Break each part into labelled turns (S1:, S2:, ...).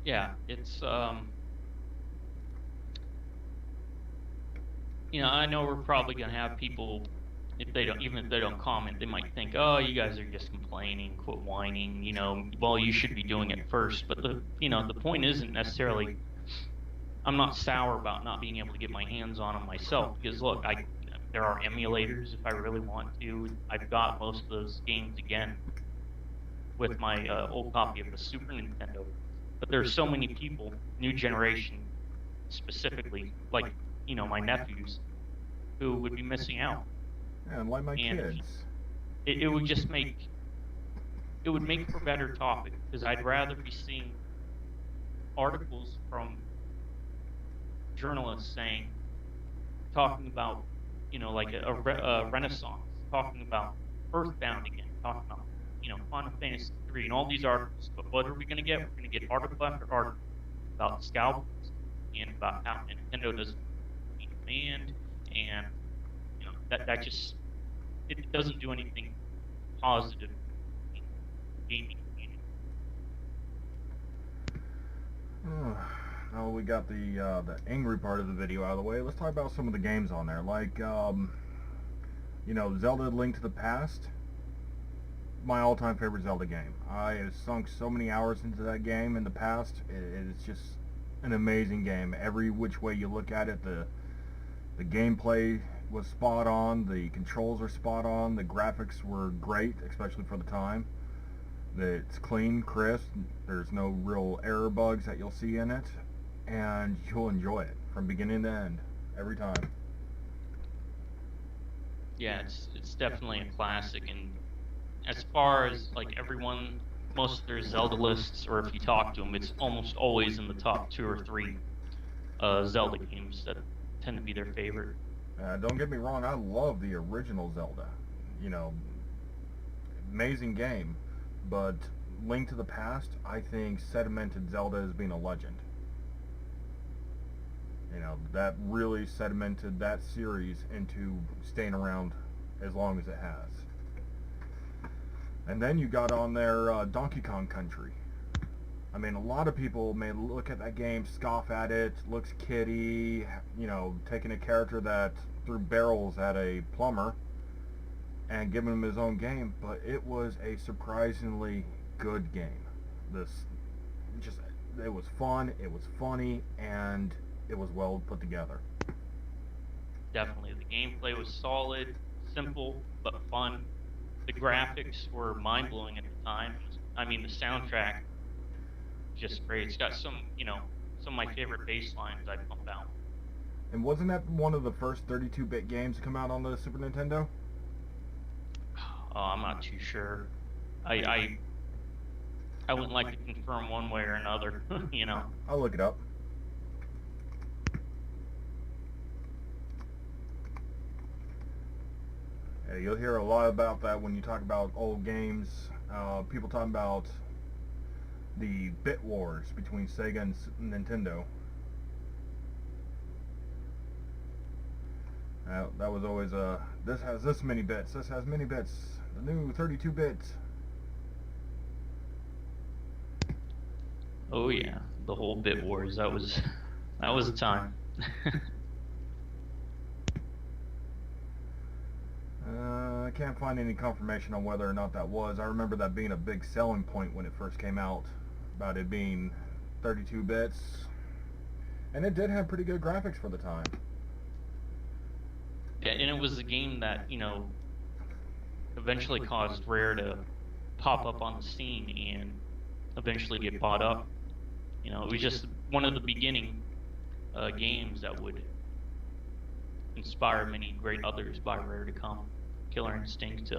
S1: Yeah, it's I know we're probably gonna have people, if they don't, even if they don't comment, they might think, oh, you guys are just complaining, quit whining, well, you should be doing it first. But the point isn't necessarily, I'm not sour about not being able to get my hands on them myself, because look, there are emulators if I really want to. I've got most of those games again with my old copy of the Super Nintendo. But there's so many people, new generation specifically, like, my nephews, who would be missing out.
S2: And like my
S1: And
S2: kids.
S1: it would just make for better topic, because I'd rather be seeing articles from journalists talking about, like a Renaissance, talking about Earthbound again, talking about, Final Fantasy 3 and all these articles. But what are we going to get? We're going to get article after article about scalpers and about how Nintendo doesn't meet demand, and that just, it doesn't do anything positive in gaming community.
S2: Now we got the angry part of the video out of the way. Let's talk about some of the games on there, like Zelda: Link to the Past. My all-time favorite Zelda game. I have sunk so many hours into that game in the past. It's just an amazing game. Every which way you look at it, the gameplay was spot on. The controls are spot on. The graphics were great, especially for the time. It's clean, crisp. There's no real error bugs that you'll see in it, and you'll enjoy it from beginning to end every time.
S1: Yeah, it's definitely a classic. And as far as like everyone, most of their Zelda lists, or if you talk to them, it's almost always in the top two or three Zelda games that tend to be their favorite.
S2: Don't get me wrong, I love the original Zelda. You know, amazing game, but Link to the Past, I think, sedimented Zelda as being a legend. That really sedimented that series into staying around as long as it has. And then you got on there Donkey Kong Country. I mean, a lot of people may look at that game, scoff at it, looks kiddie, taking a character that threw barrels at a plumber and giving him his own game, but it was a surprisingly good game. This just It was fun, it was funny, and it was well put together.
S1: Definitely, the gameplay was solid, simple but fun. The graphics were mind blowing at the time. I mean, the soundtrack just great. It's got some of my favorite bass lines I pump out.
S2: And wasn't that one of the first 32-bit games to come out on the Super Nintendo?
S1: I'm not too sure. I wouldn't like to confirm one way or another.
S2: I'll look it up. Yeah, you'll hear a lot about that when you talk about old games. People talking about the bit wars between Sega and Nintendo. That was always this has this many bits, this has many bits, the new 32 bits.
S1: Oh yeah, the whole bit wars. That was a time.
S2: I can't find any confirmation on whether or not that was. I remember that being a big selling point when it first came out, about it being 32 bits, and it did have pretty good graphics for the time.
S1: Yeah, and it was a game that eventually caused Rare to pop up on the scene and eventually get bought up. It was just one of the beginning games that would inspire many great others by Rare to come. Killer Instinct,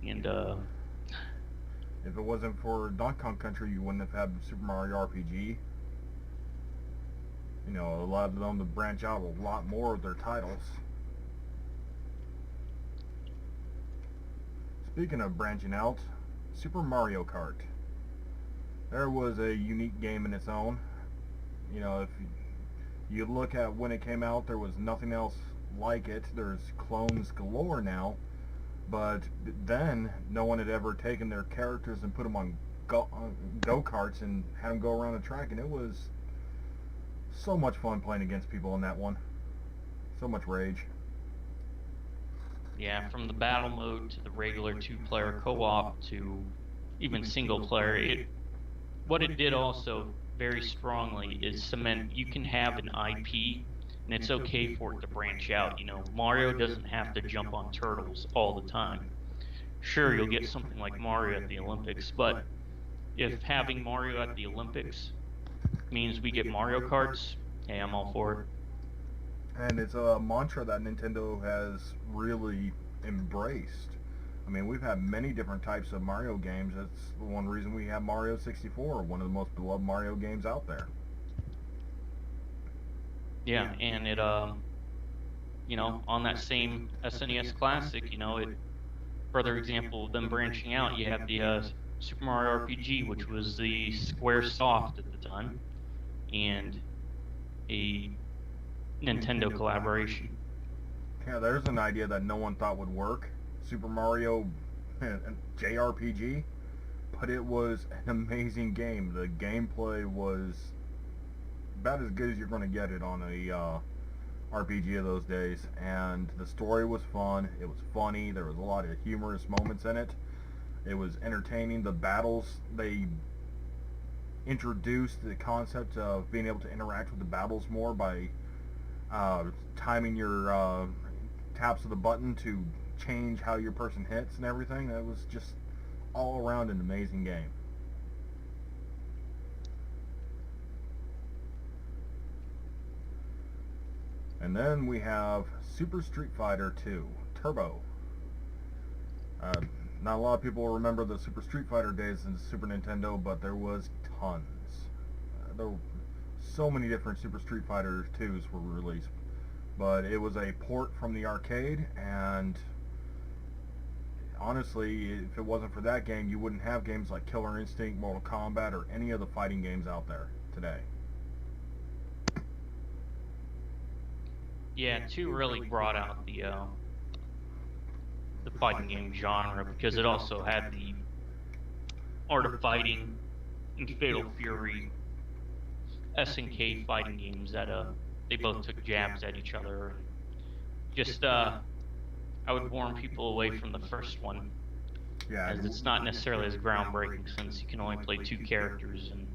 S1: and
S2: If it wasn't for Donkey Kong Country, you wouldn't have had Super Mario RPG. A lot of them to branch out a lot more of their titles. Speaking of branching out, Super Mario Kart. There was a unique game in its own. If you look at when it came out, there was nothing else like it. There's clones galore now, But then no one had ever taken their characters and put them on go-karts and had them go around the track, and it was so much fun playing against people in that one. So much rage.
S1: Yeah, from the battle mode to the regular two-player co-op to even single-player, what it did also very strongly is cement you can have an IP and it's okay for it to branch out. You know, Mario doesn't have to jump on turtles all the time. Sure, you'll get something like Mario at the Olympics, but if having Mario at the Olympics means we get Mario Karts, hey, I'm all for it.
S2: And it's a mantra that Nintendo has really embraced. I mean, we've had many different types of Mario games. That's the one reason we have Mario 64, one of the most beloved Mario games out there.
S1: Yeah, and it, you know, on that same SNES Classic, you know, further example of them branching out, you have the Super Mario RPG, which was the Square Soft at the time, and a Nintendo collaboration.
S2: Yeah, there's an idea that no one thought would work. Super Mario JRPG, but it was an amazing game. The gameplay was about as good as you're going to get it on a RPG of those days, and the story was fun. It was funny. There was a lot of humorous moments in it. It was entertaining. The battles, they introduced the concept of being able to interact with the battles more by timing your taps of the button to change how your person hits and everything. That was just all around an amazing game. And then we have Super Street Fighter 2 Turbo. Not a lot of people remember the Super Street Fighter days in Super Nintendo, but there was tons. There were so many different Super Street Fighter 2s were released. But it was a port from the arcade, and honestly, if it wasn't for that game, you wouldn't have games like Killer Instinct, Mortal Kombat, or any of the fighting games out there today.
S1: Yeah, 2 really brought out the fighting game genre, because it also had the Art of Fighting and Fatal Fury SNK fighting games that they both took jabs at each other. Just I would warn people away from the first one, as it's not necessarily as groundbreaking, since you can only play 2 characters and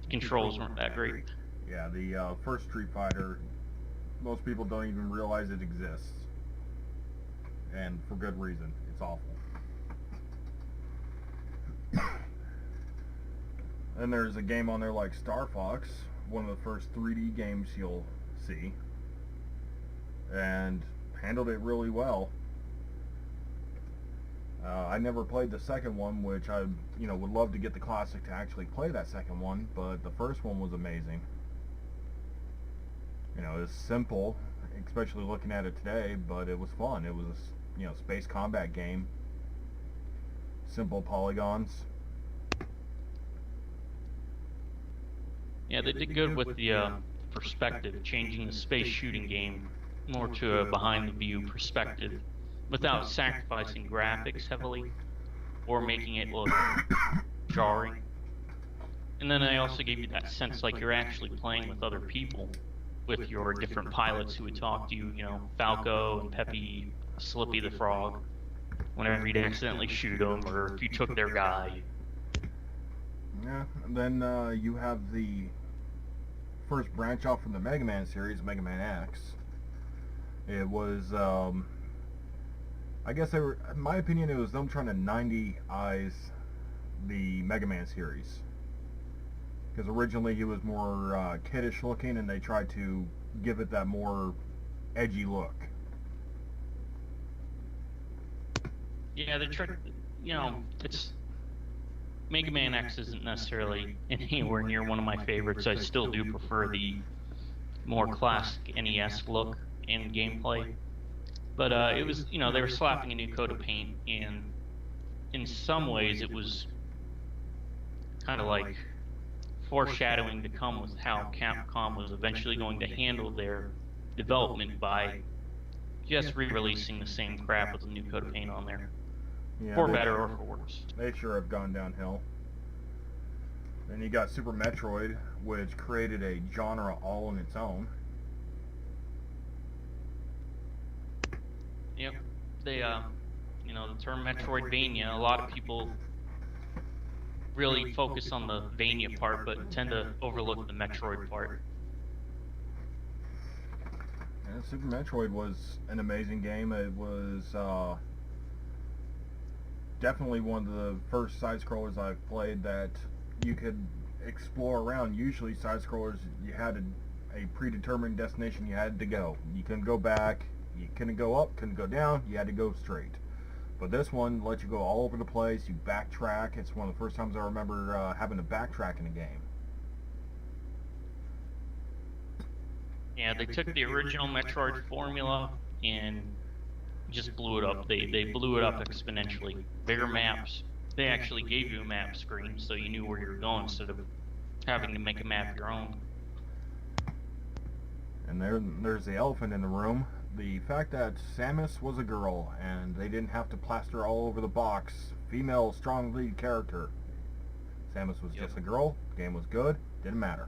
S1: the controls weren't that great.
S2: Yeah, the first Street Fighter, most people don't even realize it exists, and for good reason. It's awful. And there's a game on there like Star Fox, one of the first 3D games you'll see, and handled it really well. I never played the second one, which I would love to get the Classic to actually play that second one, but the first one was amazing. It's simple, especially looking at it today, but it was fun. It was a space combat game, simple polygons.
S1: Yeah, they did good with the perspective, changing the space shooting game more to a behind-the-view perspective without sacrificing graphics heavily or making it look jarring. And then they also gave you that sense like you're actually playing with other people, with your different pilots who would talk to you, Falco and Peppy, Slippy the Frog, whenever you'd accidentally shoot them or if you took their guy.
S2: Yeah, and then you have the first branch off from the Mega Man series, Mega Man X. It was, I guess in my opinion, it was them trying to 90-ize the Mega Man series. Because originally he was more kiddish looking, and they tried to give it that more edgy look.
S1: Yeah, they tried, it's... Mega Man X isn't necessarily anywhere near one of my favorites. I still do prefer the more classic NES look and gameplay. But it was, they were slapping a new coat of paint, and in some ways it was kind of like foreshadowing to come with how Capcom was eventually going to handle their development by just re-releasing the same crap with a new coat of paint on there.
S2: Yeah,
S1: for better or for worse.
S2: they sure have gone downhill. Then you got Super Metroid, which created a genre all on its own.
S1: Yep. They, you know, the term Metroidvania, a lot of people really focus on the Vania part, but tend to overlook the Metroid part.
S2: And Super Metroid was an amazing game. It was definitely one of the first side-scrollers I've played that you could explore around. Usually side-scrollers, you had a predetermined destination you had to go. You couldn't go back, you couldn't go up, couldn't go down, you had to go straight. But this one lets you go all over the place, you backtrack. It's one of the first times I remember having to backtrack in a game.
S1: Yeah, they took the original Metroid formula and just blew it up. They blew it up exponentially. Bigger maps. They actually gave you a map screen so you knew where you were going instead of having to make a map your own.
S2: And there's the elephant in the room. The fact that Samus was a girl and they didn't have to plaster all over the box female strong lead character. Samus was just a girl, the game was good, didn't matter.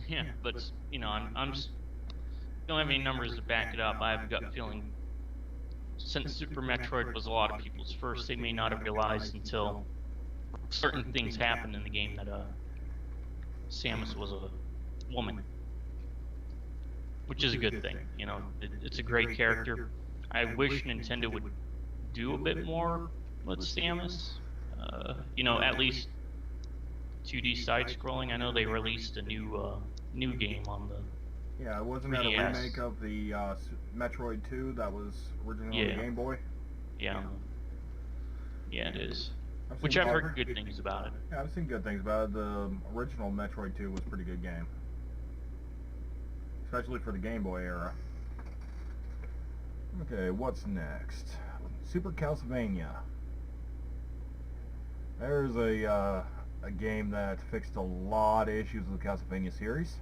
S1: Yeah, but you know, I'm just don't have any numbers to back it up. I have a gut feeling since Super Metroid was a lot of people's first, they may not have realized until certain things happened in the game that Samus was a woman. Which is a good thing, you know. It's a great character. I wish Nintendo would do a bit more with Samus. You know, at least 2D side-scrolling. I know they released a new game on the.
S2: Yeah, wasn't that a remake of the Metroid 2 that was originally on the Game Boy?
S1: Yeah. Yeah, it is. Which I've heard good things about it.
S2: Yeah, I've seen good things about it. The original Metroid 2 was a pretty good game. Especially for the Game Boy era. Okay, what's next? Super Castlevania. There's a game that fixed a lot of issues with the Castlevania series.